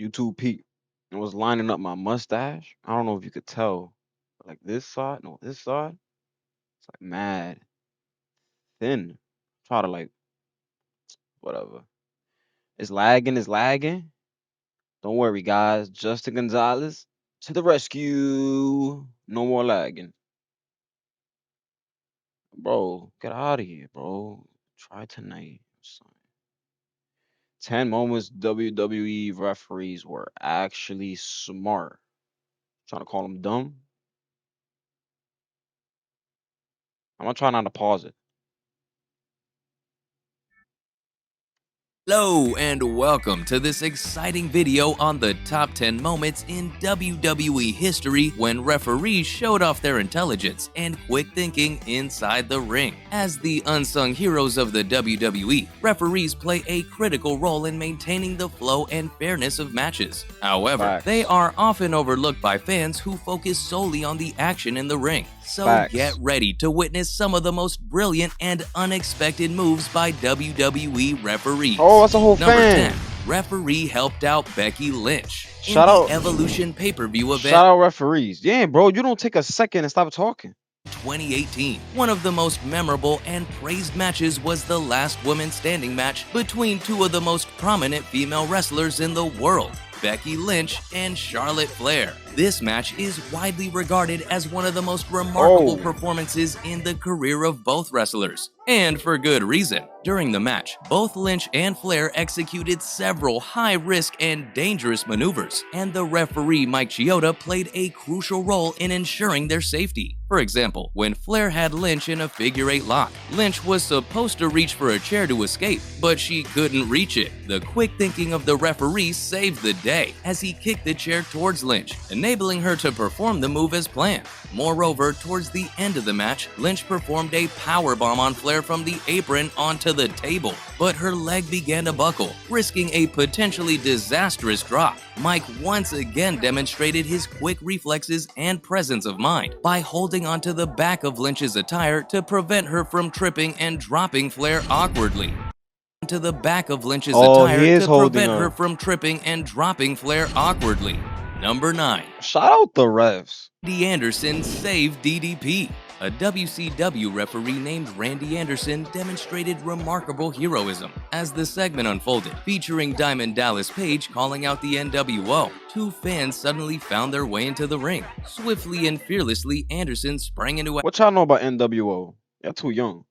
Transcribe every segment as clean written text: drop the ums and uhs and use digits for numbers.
YouTube peak and was lining up my mustache. I don't know if you could tell, like this side, no, this side. It's like mad thin. Try to like whatever. It's lagging. It's lagging. Don't worry, guys. Justin Gonzalez to the rescue. No more lagging, bro. Get out of here, bro. Try tonight. Son. 10 moments WWE referees were actually smart. Trying to call them dumb. I'm gonna try not to pause it. Hello and welcome to this exciting video on the top 10 moments in WWE history when referees showed off their intelligence and quick thinking inside the ring. As the unsung heroes of the WWE, referees play a critical role in maintaining the flow and fairness of matches. However, Facts. they are often overlooked by fans who focus solely on the action in the ring. So Facts. get ready to witness some of the most brilliant and unexpected moves by WWE referees. Oh, that's a whole Number fan. 10. Referee helped out Becky Lynch in Shout out- the Evolution pay-per-view event Shout out referees. Yeah, bro, you don't take a second and stop talking. 2018. One of the most memorable and praised matches was the Last Woman Standing match between two of the most prominent female wrestlers in the world, Becky Lynch and Charlotte Flair. This match is widely regarded as one of the most remarkable performances in the career of both wrestlers. And for good reason. During the match, both Lynch and Flair executed several high-risk and dangerous maneuvers, and the referee Mike Chioda played a crucial role in ensuring their safety. For example, when Flair had Lynch in a figure-8 lock, Lynch was supposed to reach for a chair to escape, but she couldn't reach it. The quick thinking of the referee saved the day as he kicked the chair towards Lynch, enabling her to perform the move as planned. Moreover, towards the end of the match, Lynch performed a powerbomb on Flair from the apron onto the table, but her leg began to buckle, risking a potentially disastrous drop. Mike once again demonstrated his quick reflexes and presence of mind by holding onto the back of Lynch's attire to prevent her from tripping and dropping Flair awkwardly. To the back of Lynch's attire to prevent her from tripping and dropping Flair awkwardly. Number 9. Shout out the refs. Randy Anderson saved DDP. A WCW referee named Randy Anderson demonstrated remarkable heroism as the segment unfolded, featuring Diamond Dallas Page calling out the NWO. Two fans suddenly found their way into the ring. Swiftly and fearlessly, Anderson sprang into What y'all know about NWO? Y'all too young.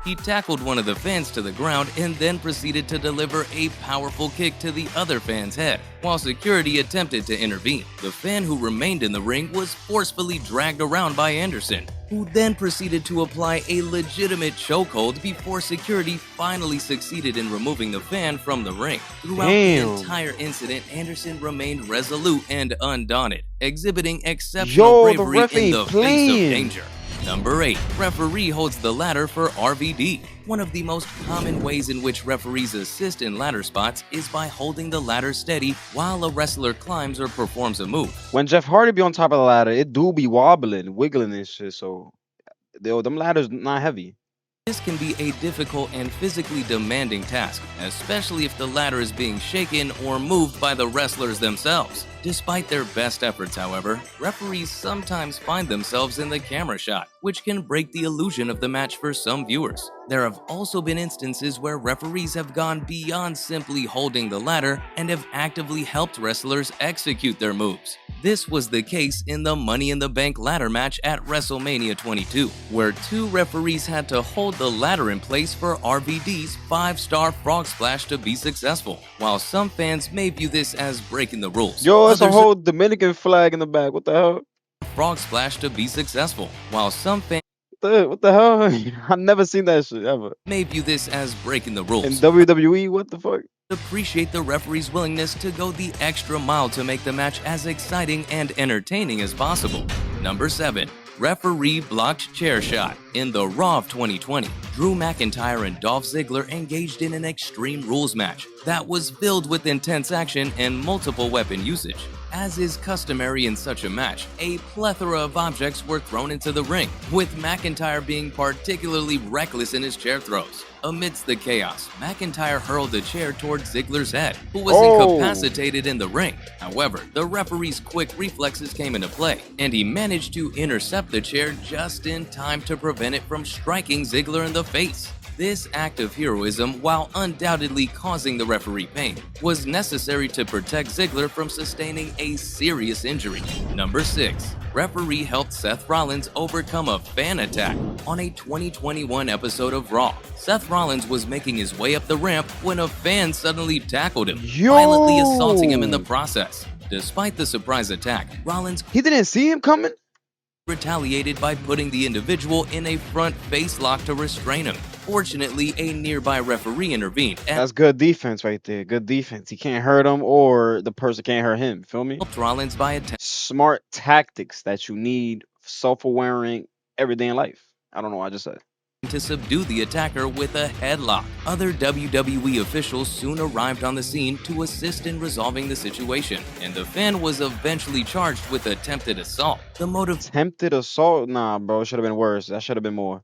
He tackled one of the fans to the ground and then proceeded to deliver a powerful kick to the other fan's head. While security attempted to intervene, the fan who remained in the ring was forcefully dragged around by Anderson, who then proceeded to apply a legitimate chokehold before security finally succeeded in removing the fan from the ring. Throughout the entire incident, Anderson remained resolute and undaunted, exhibiting exceptional bravery in the face of danger. Number 8. Referee holds the ladder for RVD. One of the most common ways in which referees assist in ladder spots is by holding the ladder steady while a wrestler climbs or performs a move. When Jeff Hardy be on top of the ladder, it do be wobbling, wiggling and shit, so them ladders not heavy. This can be a difficult and physically demanding task, especially if the ladder is being shaken or moved by the wrestlers themselves. Despite their best efforts, however, referees sometimes find themselves in the camera shot, which can break the illusion of the match for some viewers. There have also been instances where referees have gone beyond simply holding the ladder and have actively helped wrestlers execute their moves. This was the case in the Money in the Bank ladder match at WrestleMania 22, where two referees had to hold the ladder in place for RVD's 5-star frog splash to be successful. While some fans may view this as breaking the rules, yo, it's a whole Dominican flag in the back. What the hell? Frog splash to be successful. While some fans what the hell? I've never seen that shit ever. May view this as breaking the rules. In WWE, what the fuck? Appreciate the referee's willingness to go the extra mile to make the match as exciting and entertaining as possible. Number 7. Referee blocked chair shot. In the Raw of 2020, Drew McIntyre and Dolph Ziggler engaged in an Extreme Rules match, that was filled with intense action and multiple weapon usage. As is customary in such a match, a plethora of objects were thrown into the ring, with McIntyre being particularly reckless in his chair throws. Amidst the chaos, McIntyre hurled a chair toward Ziggler's head, who was incapacitated in the ring. However, the referee's quick reflexes came into play, and he managed to intercept the chair just in time to prevent it from striking Ziggler in the face. This act of heroism, while undoubtedly causing the referee pain, was necessary to protect Ziggler from sustaining a serious injury. Number 6. Referee helped Seth Rollins overcome a fan attack. On a 2021 episode of Raw, Seth Rollins was making his way up the ramp when a fan suddenly tackled him, violently assaulting him in the process. Despite the surprise attack, Rollins He didn't see him coming? retaliated by putting the individual in a front face lock to restrain him. Fortunately, a nearby referee intervened and That's good defense right there. Good defense. He can't hurt him or the person can't hurt him. Feel me? helped Rollins by attempting Smart tactics that you need, self-aware, everything in life. I don't know what I just said. to subdue the attacker with a headlock. Other WWE officials soon arrived on the scene to assist in resolving the situation, and the fan was eventually charged with attempted assault. The motive Attempted assault? Nah, bro. It should have been worse. That should have been more.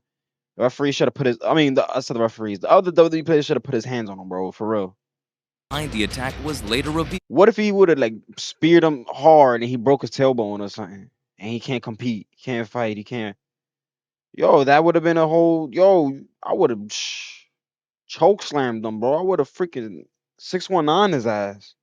The referee should have put his. I said the referees. The other WWE players should have put his hands on him, bro. For real. behind the attack was later revealed What if he would have like speared him hard and he broke his tailbone or something, and he can't compete, he can't fight, he can't. Yo, that would have been a whole. Yo, I would have choke slammed him, bro. I would have freaking 619 his ass.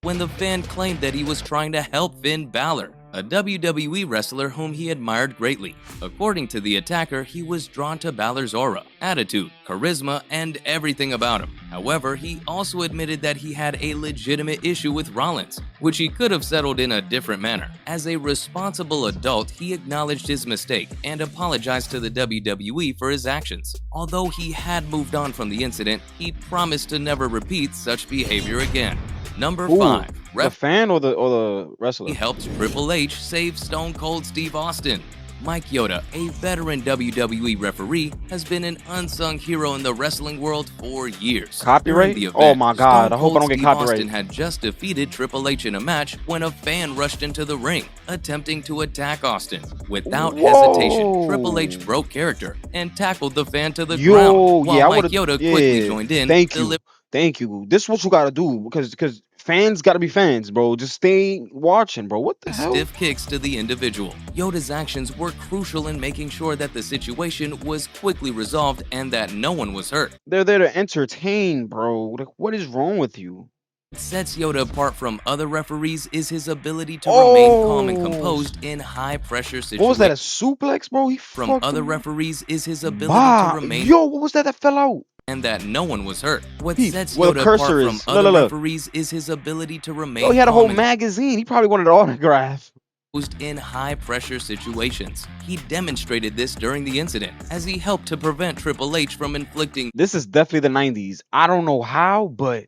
when the fan claimed that he was trying to help Finn Balor, a WWE wrestler whom he admired greatly. According to the attacker, he was drawn to Balor's aura, attitude, charisma, and everything about him. However, he also admitted that he had a legitimate issue with Rollins, which he could have settled in a different manner. As a responsible adult, he acknowledged his mistake and apologized to the WWE for his actions. Although he had moved on from the incident, he promised to never repeat such behavior again. Number Ooh, 5. the fan or the wrestler? He helped Triple H save Stone Cold Steve Austin. Mike Yoda, a veteran WWE referee, has been an unsung hero in the wrestling world for years. Copyright? During the Oh event, my God, I Stone hope I Cold don't get Steve copyright. Austin had just defeated Triple H in a match when a fan rushed into the ring, attempting to attack Austin. Without hesitation, Triple H Whoa. broke character and tackled the fan to the Yo, ground, while yeah, I Mike would have. Yoda quickly Yeah, joined in, thank you, thank you. This is what you gotta do because fans gotta be fans, bro. Just stay watching, bro. What the hell? stiff kicks to the individual. Yoda's actions were crucial in making sure that the situation was quickly resolved and that no one was hurt. They're there to entertain, bro. Like, what is wrong with you? What sets Yoda apart from other referees is his ability to remain calm and Oh, composed in high-pressure what was that? A situations. suplex, bro? He From fucking. other referees is his ability to Bah. remain Yo, what was that that fell out? and that no one was hurt. What He, sets where the Yoda apart cursor from is. other Look. referees is his ability to Yo, remain he had a whole calm and magazine. He probably wanted an autograph. composed in high-pressure situations. He demonstrated this during the incident, as he helped to prevent Triple H from inflicting This is definitely the 90s. I don't know how, but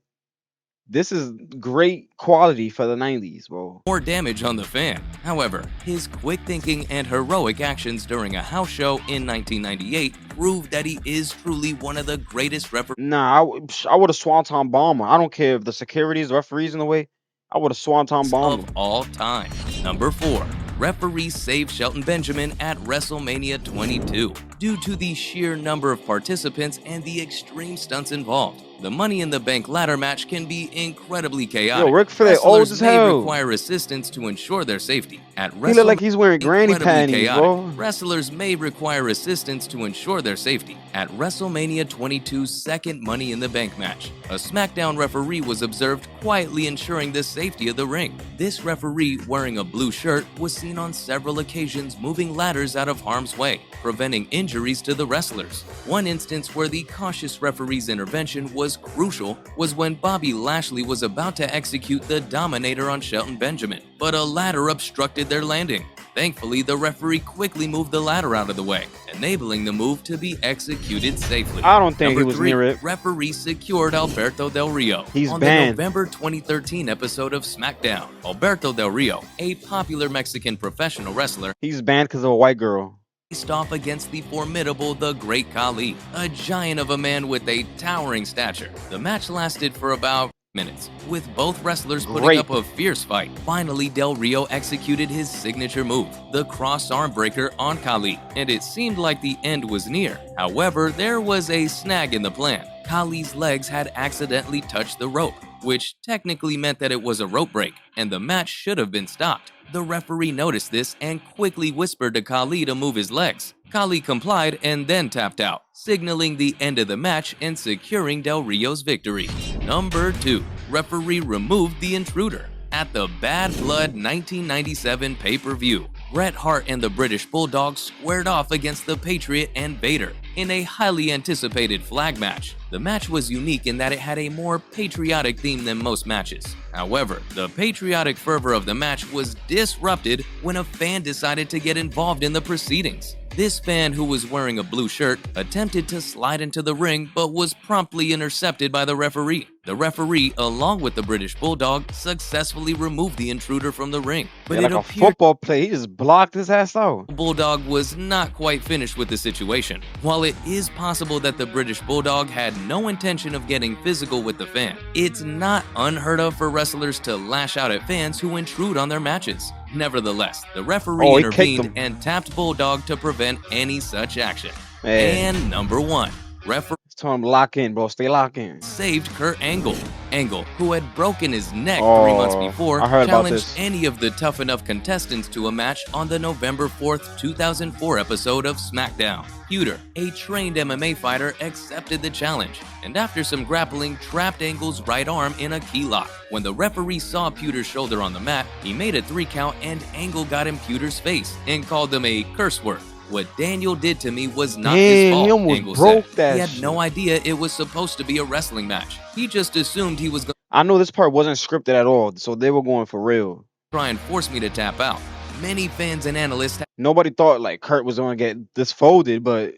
this is great quality for the 90s, bro. more damage on the fan. However, his quick thinking and heroic actions during a house show in 1998 proved that he is truly one of the greatest referees Nah, I would have swanton bomb him. I don't care if the securities, the referees in the way. I would have swanton bombed of him. all time. Number 4. Referee saved Shelton Benjamin at WrestleMania 22. Due to the sheer number of participants and the extreme stunts involved, the Money in the Bank ladder match can be incredibly chaotic. Yo, Ric Flair old Wrestlers as may hell. require assistance to ensure their safety. At He look like he's wearing granny incredibly panties, chaotic. bro. Wrestlers may require assistance to ensure their safety. At WrestleMania 22's second Money in the Bank match, a SmackDown referee was observed quietly ensuring the safety of the ring. This referee, wearing a blue shirt, was seen on several occasions moving ladders out of harm's way, preventing injuries to the wrestlers. One instance where the cautious referee's intervention was crucial was when Bobby Lashley was about to execute the Dominator on Shelton Benjamin, but a ladder obstructed their landing. Thankfully, the referee quickly moved the ladder out of the way, enabling the move to be executed safely. I don't think Number he was 3, near it. referee secured Alberto Del Rio. He's on banned. the November 2013 episode of SmackDown. Alberto Del Rio, a popular Mexican professional wrestler, He's banned because of a white girl. faced off against the formidable The Great Khali, a giant of a man with a towering stature. The match lasted for about minutes, with both wrestlers putting up Great. a fierce fight. Finally, Del Rio executed his signature move, the cross arm breaker on Khali, and it seemed like the end was near. However, there was a snag in the plan. Khali's legs had accidentally touched the rope, which technically meant that it was a rope break, and the match should have been stopped. The referee noticed this and quickly whispered to Khali to move his legs. Khali complied and then tapped out, signaling the end of the match and securing Del Rio's victory. Number 2. Referee removed the intruder. At the Bad Blood 1997 pay-per-view, Bret Hart and the British Bulldog squared off against the Patriot and Vader in a highly anticipated flag match. The match was unique in that it had a more patriotic theme than most matches. However, the patriotic fervor of the match was disrupted when a fan decided to get involved in the proceedings. This fan, who was wearing a blue shirt, attempted to slide into the ring but was promptly intercepted by the referee. The referee, along with the British Bulldog, successfully removed the intruder from the ring. But Yeah, it like a appeared football play. He just blocked his ass out. the Bulldog was not quite finished with the situation. While it is possible that the British Bulldog had no intention of getting physical with the fan, it's not unheard of for wrestlers to lash out at fans who intrude on their matches. Nevertheless, the referee Oh, he kicked intervened him. and tapped Bulldog to prevent any such action. Man, And number 1, referee told him lock in, bro. Stay locked in. saved Kurt Angle. Angle, who had broken his neck 3 months Oh, before, I heard about challenged this. any of the Tough Enough contestants to a match on the November 4th, 2004 episode of SmackDown. Pewter, a trained MMA fighter, accepted the challenge, and after some grappling, trapped Angle's right arm in a key lock. When the referee saw Pewter's shoulder on the mat, he made a 3 count and Angle got in Pewter's face and called him a curse word. What Daniel did to me was not his Damn, fault, he almost Angle broke said. that He had shit. no idea it was supposed to be a wrestling match. He just assumed he was going I know this part wasn't scripted at all, so they were going for real. to try and force me to tap out. Many fans and analysts Nobody thought like Kurt was gonna get this folded, but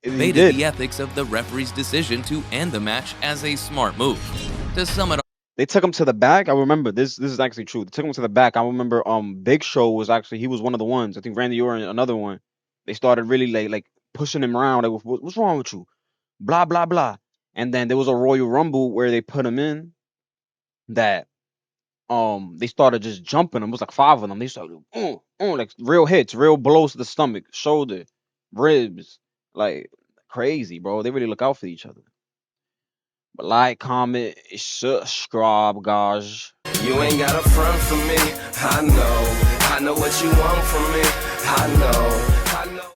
he debated did. the ethics of the referee's decision to end the match as a smart move. To sum it They took him to the back. I remember this. This is actually true. They took him to the back. I remember Big Show was actually, he was one of the ones. I think Randy Orton another one. They started really like pushing him around. Like, what's wrong with you? Blah blah blah. And then there was a Royal Rumble where they put him in. That they started just jumping him. It was like 5 of them. They started like real hits, real blows to the stomach, shoulder, ribs, like crazy, bro. They really look out for each other. But like, comment, subscribe, guys. You ain't got a front for me, I know what you want from me, I know.